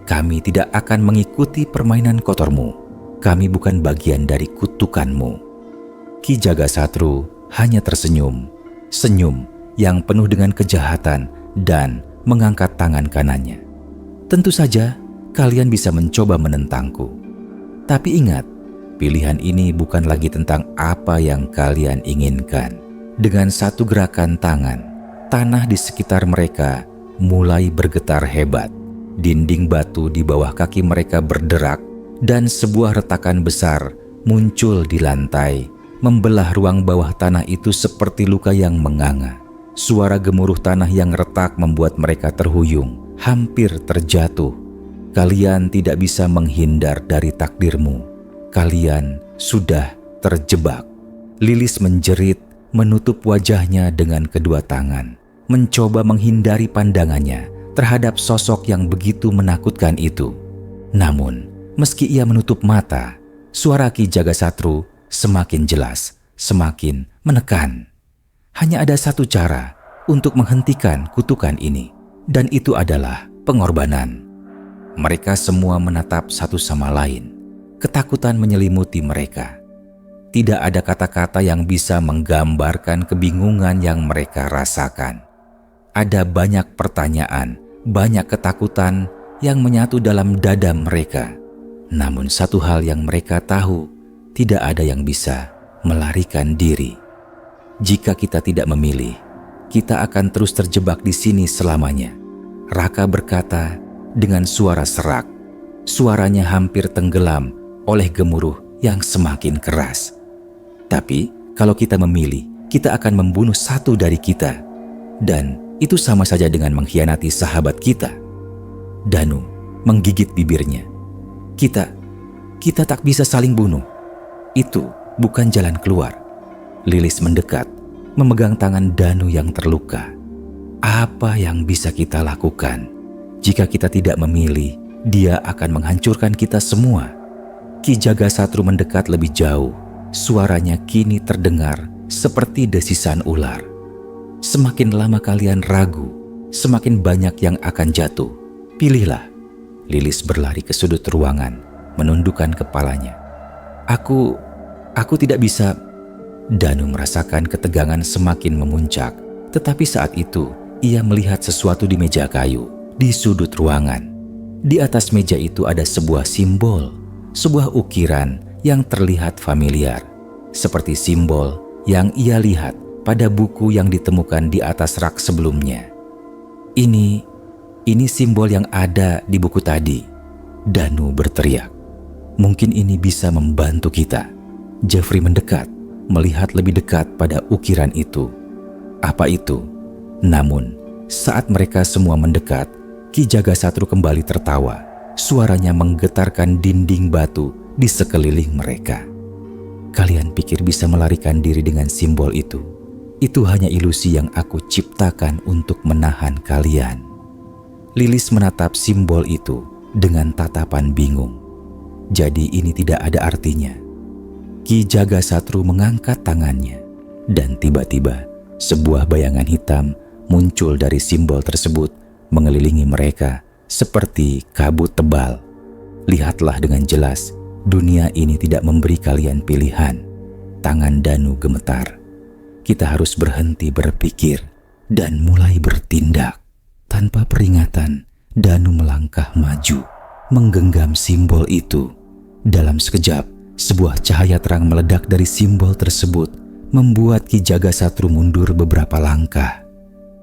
kami tidak akan mengikuti permainan kotormu. Kami bukan bagian dari kutukanmu. Ki Jagasatru hanya tersenyum, senyum yang penuh dengan kejahatan dan mengangkat tangan kanannya. Tentu saja kalian bisa mencoba menentangku. Tapi ingat, pilihan ini bukan lagi tentang apa yang kalian inginkan. Dengan satu gerakan tangan, tanah di sekitar mereka mulai bergetar hebat. Dinding batu di bawah kaki mereka berderak dan sebuah retakan besar muncul di lantai, membelah ruang bawah tanah itu seperti luka yang menganga. Suara gemuruh tanah yang retak membuat mereka terhuyung, hampir terjatuh. Kalian tidak bisa menghindar dari takdirmu. Kalian sudah terjebak. Lilis menjerit, menutup wajahnya dengan kedua tangan, mencoba menghindari pandangannya terhadap sosok yang begitu menakutkan itu. Namun, meski ia menutup mata, suara Ki Jagasatru semakin jelas, semakin menekan. Hanya ada satu cara untuk menghentikan kutukan ini, dan itu adalah pengorbanan. Mereka semua menatap satu sama lain. Ketakutan menyelimuti mereka. Tidak ada kata-kata yang bisa menggambarkan kebingungan yang mereka rasakan. Ada banyak pertanyaan, banyak ketakutan yang menyatu dalam dada mereka. Namun satu hal yang mereka tahu, tidak ada yang bisa melarikan diri. Jika kita tidak memilih, kita akan terus terjebak di sini selamanya. Raka berkata dengan suara serak. Suaranya hampir tenggelam oleh gemuruh yang semakin keras. Tapi kalau kita memilih, kita akan membunuh satu dari kita. Dan itu sama saja dengan mengkhianati sahabat kita. Danu menggigit bibirnya. Kita tak bisa saling bunuh. Itu bukan jalan keluar. Lilis mendekat, memegang tangan Danu yang terluka. Apa yang bisa kita lakukan? Jika kita tidak memilih, dia akan menghancurkan kita semua. Ki Jagasatru mendekat lebih jauh. Suaranya kini terdengar seperti desisan ular. Semakin lama kalian ragu, semakin banyak yang akan jatuh. Pilihlah. Lilis berlari ke sudut ruangan, menundukkan kepalanya. Aku tidak bisa. Danu merasakan ketegangan semakin memuncak. Tetapi saat itu, ia melihat sesuatu di meja kayu, di sudut ruangan. Di atas meja itu ada sebuah simbol, sebuah ukiran yang terlihat familiar, seperti simbol yang ia lihat pada buku yang ditemukan di atas rak sebelumnya. Ini simbol yang ada di buku tadi. Danu berteriak. Mungkin ini bisa membantu kita. Jeffrey mendekat, melihat lebih dekat pada ukiran itu. Apa itu? Namun, saat mereka semua mendekat, Ki Jagasatru kembali tertawa. Suaranya menggetarkan dinding batu di sekeliling mereka. Kalian pikir bisa melarikan diri dengan simbol itu? Itu hanya ilusi yang aku ciptakan untuk menahan kalian. Lilis menatap simbol itu dengan tatapan bingung. Jadi ini tidak ada artinya. Ki Jagasatru mengangkat tangannya dan tiba-tiba sebuah bayangan hitam muncul dari simbol tersebut mengelilingi mereka seperti kabut tebal. Lihatlah dengan jelas, dunia ini tidak memberi kalian pilihan. Tangan Danu gemetar. Kita harus berhenti berpikir dan mulai bertindak. Tanpa peringatan, Danu melangkah maju, menggenggam simbol itu. Dalam sekejap, sebuah cahaya terang meledak dari simbol tersebut, membuat Ki Jagasatru mundur beberapa langkah.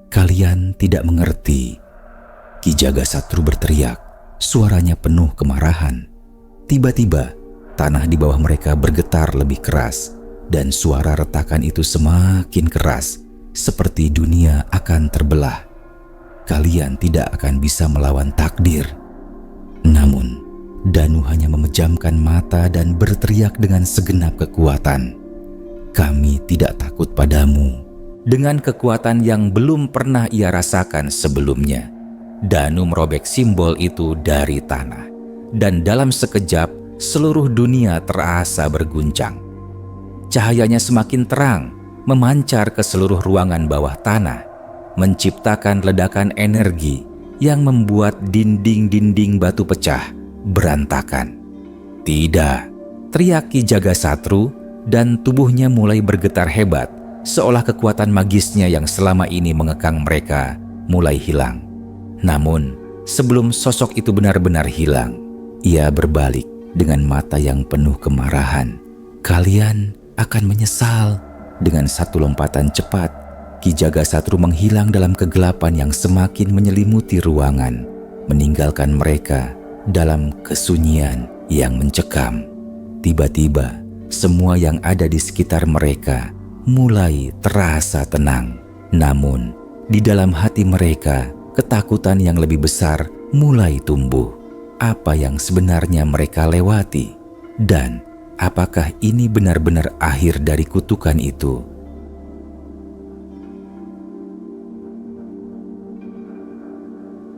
Kalian tidak mengerti. Ki Jagasatru berteriak, suaranya penuh kemarahan. Tiba-tiba, tanah di bawah mereka bergetar lebih keras, dan suara retakan itu semakin keras, seperti dunia akan terbelah. Kalian tidak akan bisa melawan takdir. Namun, Danu hanya memejamkan mata dan berteriak dengan segenap kekuatan. Kami tidak takut padamu. Dengan kekuatan yang belum pernah ia rasakan sebelumnya, Danu merobek simbol itu dari tanah. Dan dalam sekejap, seluruh dunia terasa berguncang. Cahayanya semakin terang, memancar ke seluruh ruangan bawah tanah, menciptakan ledakan energi yang membuat dinding-dinding batu pecah berantakan. Tidak, teriak Ki Jagasatru, dan tubuhnya mulai bergetar hebat, seolah kekuatan magisnya yang selama ini mengekang mereka mulai hilang. Namun, sebelum sosok itu benar-benar hilang, ia berbalik dengan mata yang penuh kemarahan. Kalian akan menyesal. Dengan satu lompatan cepat, Ki Jagasatru menghilang dalam kegelapan yang semakin menyelimuti ruangan, meninggalkan mereka dalam kesunyian yang mencekam. Tiba-tiba, semua yang ada di sekitar mereka mulai terasa tenang. Namun, di dalam hati mereka, ketakutan yang lebih besar mulai tumbuh. Apa yang sebenarnya mereka lewati? Dan apakah ini benar-benar akhir dari kutukan itu?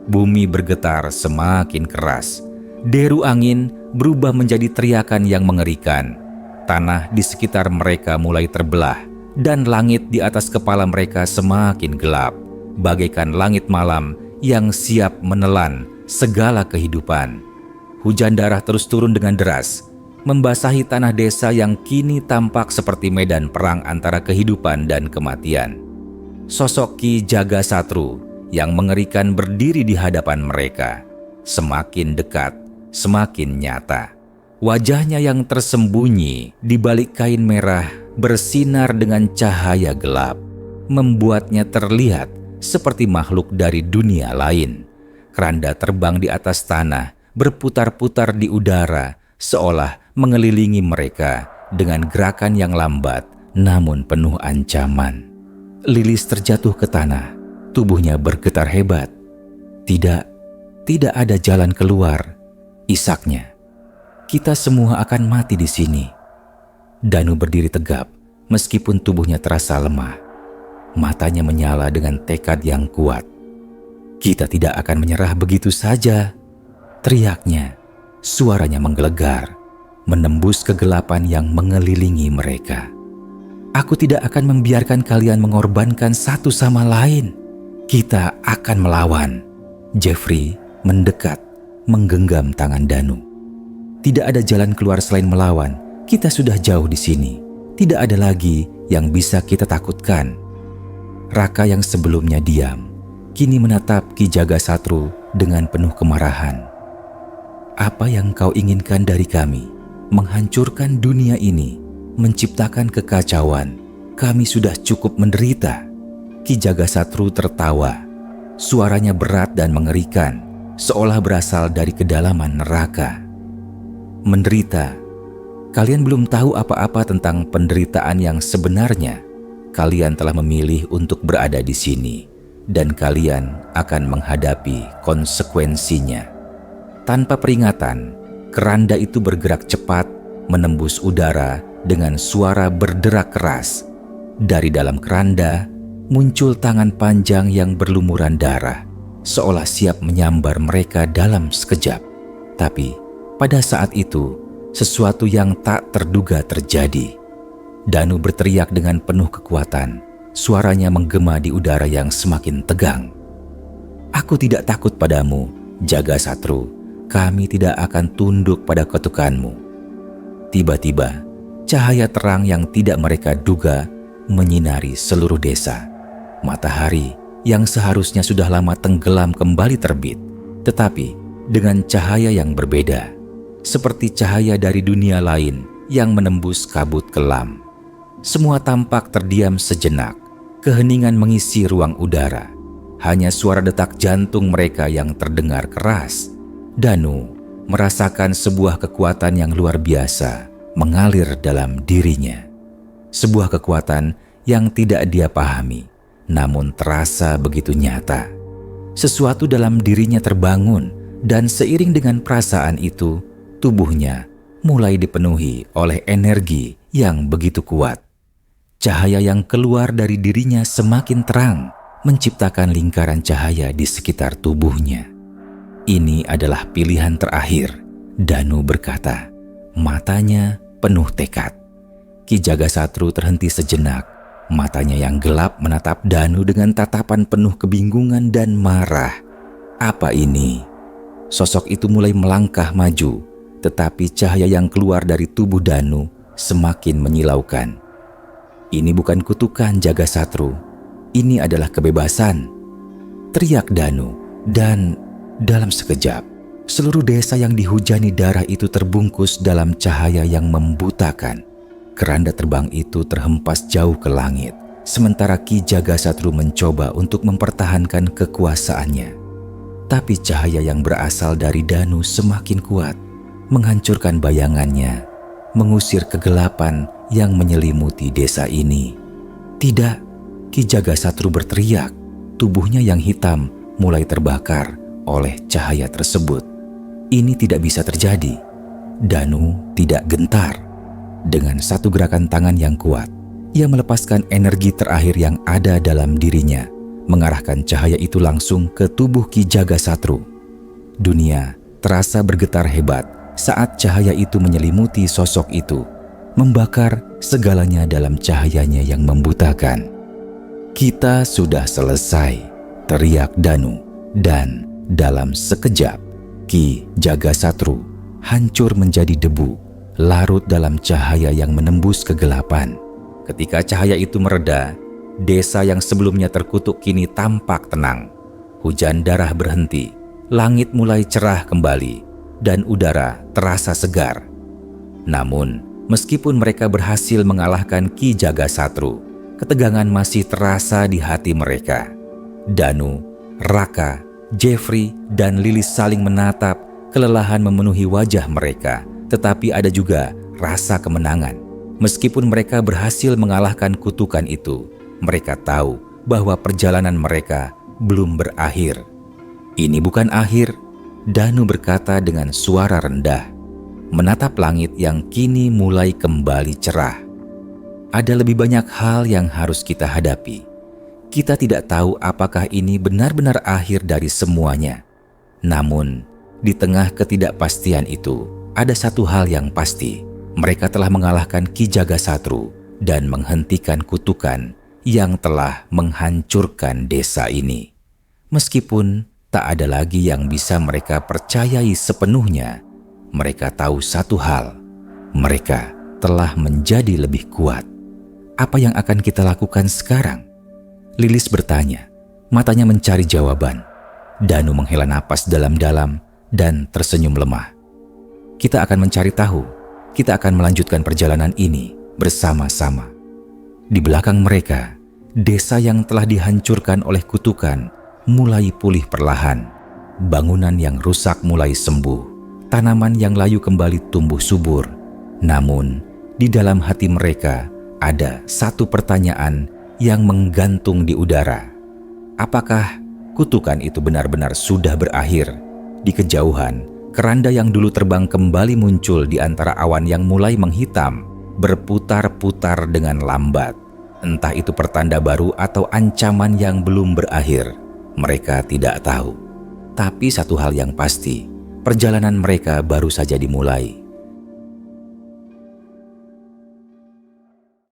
Bumi bergetar semakin keras. Deru angin berubah menjadi teriakan yang mengerikan. Tanah di sekitar mereka mulai terbelah, dan langit di atas kepala mereka semakin gelap, bagaikan langit malam yang siap menelan segala kehidupan. Hujan darah terus turun dengan deras, membasahi tanah desa yang kini tampak seperti medan perang antara kehidupan dan kematian. Sosok Ki Jagasatru yang mengerikan berdiri di hadapan mereka, semakin dekat, semakin nyata. Wajahnya yang tersembunyi di balik kain merah bersinar dengan cahaya gelap, membuatnya terlihat seperti makhluk dari dunia lain. Keranda terbang di atas tanah, berputar-putar di udara, seolah mengelilingi mereka dengan gerakan yang lambat namun penuh ancaman. Lilis terjatuh ke tanah, tubuhnya bergetar hebat. Tidak ada jalan keluar, isaknya. Kita semua akan mati di sini. Danu berdiri tegap meskipun tubuhnya terasa lemah. Matanya menyala dengan tekad yang kuat. Kita tidak akan menyerah begitu saja, teriaknya. Suaranya menggelegar, menembus kegelapan yang mengelilingi mereka. Aku tidak akan membiarkan kalian mengorbankan satu sama lain. Kita akan melawan. Jeffrey mendekat, menggenggam tangan Danu. Tidak ada jalan keluar selain melawan. Kita sudah jauh di sini. Tidak ada lagi yang bisa kita takutkan. Raka yang sebelumnya diam, kini menatap Ki Jagasatru dengan penuh kemarahan. Apa yang kau inginkan dari kami? Menghancurkan dunia ini, menciptakan kekacauan. Kami sudah cukup menderita. Ki Jagasatru tertawa. Suaranya berat dan mengerikan, seolah berasal dari kedalaman neraka. Menderita. Kalian belum tahu apa-apa tentang penderitaan yang sebenarnya. Kalian telah memilih untuk berada di sini, dan kalian akan menghadapi konsekuensinya. Tanpa peringatan, keranda itu bergerak cepat, menembus udara dengan suara berderak keras. Dari dalam keranda, muncul tangan panjang yang berlumuran darah, seolah siap menyambar mereka dalam sekejap. Tapi pada saat itu, sesuatu yang tak terduga terjadi. Danu berteriak dengan penuh kekuatan. Suaranya menggema di udara yang semakin tegang. Aku tidak takut padamu, Jagasatru. Kami tidak akan tunduk pada kutukanmu. Tiba-tiba, cahaya terang yang tidak mereka duga menyinari seluruh desa. Matahari yang seharusnya sudah lama tenggelam kembali terbit, tetapi dengan cahaya yang berbeda. Seperti cahaya dari dunia lain yang menembus kabut kelam. Semua tampak terdiam sejenak, keheningan mengisi ruang udara. Hanya suara detak jantung mereka yang terdengar keras. Danu merasakan sebuah kekuatan yang luar biasa mengalir dalam dirinya. Sebuah kekuatan yang tidak dia pahami, namun terasa begitu nyata. Sesuatu dalam dirinya terbangun, dan seiring dengan perasaan itu, tubuhnya mulai dipenuhi oleh energi yang begitu kuat. Cahaya yang keluar dari dirinya semakin terang, menciptakan lingkaran cahaya di sekitar tubuhnya. Ini adalah pilihan terakhir, Danu berkata, matanya penuh tekad. Ki Jagasatru terhenti sejenak, matanya yang gelap menatap Danu dengan tatapan penuh kebingungan dan marah. Apa ini? Sosok itu mulai melangkah maju, tetapi cahaya yang keluar dari tubuh Danu semakin menyilaukan. Ini bukan kutukan, Jagasatru. Ini adalah kebebasan, teriak Danu, dan dalam sekejap, seluruh desa yang dihujani darah itu terbungkus dalam cahaya yang membutakan. Keranda terbang itu terhempas jauh ke langit, sementara Ki Jagasatru mencoba untuk mempertahankan kekuasaannya. Tapi cahaya yang berasal dari Danu semakin kuat, menghancurkan bayangannya, mengusir kegelapan yang menyelimuti desa ini. Tidak, Ki Jagasatru berteriak. Tubuhnya yang hitam mulai terbakar oleh cahaya tersebut. Ini tidak bisa terjadi. Danu tidak gentar. Dengan satu gerakan tangan yang kuat, ia melepaskan energi terakhir yang ada dalam dirinya, mengarahkan cahaya itu langsung ke tubuh Ki Jagasatru. Dunia terasa bergetar hebat saat cahaya itu menyelimuti sosok itu, membakar segalanya dalam cahayanya yang membutakan. Kita sudah selesai, teriak Danu, dan dalam sekejap, Ki Jagasatru hancur menjadi debu, larut dalam cahaya yang menembus kegelapan. Ketika cahaya itu mereda, desa yang sebelumnya terkutuk kini tampak tenang. Hujan darah berhenti, langit mulai cerah kembali, dan udara terasa segar. Namun, meskipun mereka berhasil mengalahkan Ki Jagasatru, ketegangan masih terasa di hati mereka. Danu, Raka, Jeffrey, dan Lilis saling menatap, kelelahan memenuhi wajah mereka, tetapi ada juga rasa kemenangan. Meskipun mereka berhasil mengalahkan kutukan itu, mereka tahu bahwa perjalanan mereka belum berakhir. "Ini bukan akhir," Danu berkata dengan suara rendah, menatap langit yang kini mulai kembali cerah. "Ada lebih banyak hal yang harus kita hadapi. Kita tidak tahu apakah ini benar-benar akhir dari semuanya. Namun, di tengah ketidakpastian itu, ada satu hal yang pasti. Mereka telah mengalahkan Ki Jagasatru dan menghentikan kutukan yang telah menghancurkan desa ini. Meskipun tak ada lagi yang bisa mereka percayai sepenuhnya, mereka tahu satu hal, mereka telah menjadi lebih kuat. Apa yang akan kita lakukan sekarang?" Lilis bertanya, matanya mencari jawaban. Danu menghela napas dalam-dalam dan tersenyum lemah. "Kita akan mencari tahu. Kita akan melanjutkan perjalanan ini bersama-sama." Di belakang mereka, desa yang telah dihancurkan oleh kutukan mulai pulih perlahan. Bangunan yang rusak mulai sembuh. Tanaman yang layu kembali tumbuh subur. Namun, di dalam hati mereka ada satu pertanyaan yang menggantung di udara. Apakah kutukan itu benar-benar sudah berakhir? Di kejauhan, keranda yang dulu terbang kembali muncul di antara awan yang mulai menghitam, berputar-putar dengan lambat. Entah itu pertanda baru atau ancaman yang belum berakhir, mereka tidak tahu. Tapi satu hal yang pasti, perjalanan mereka baru saja dimulai.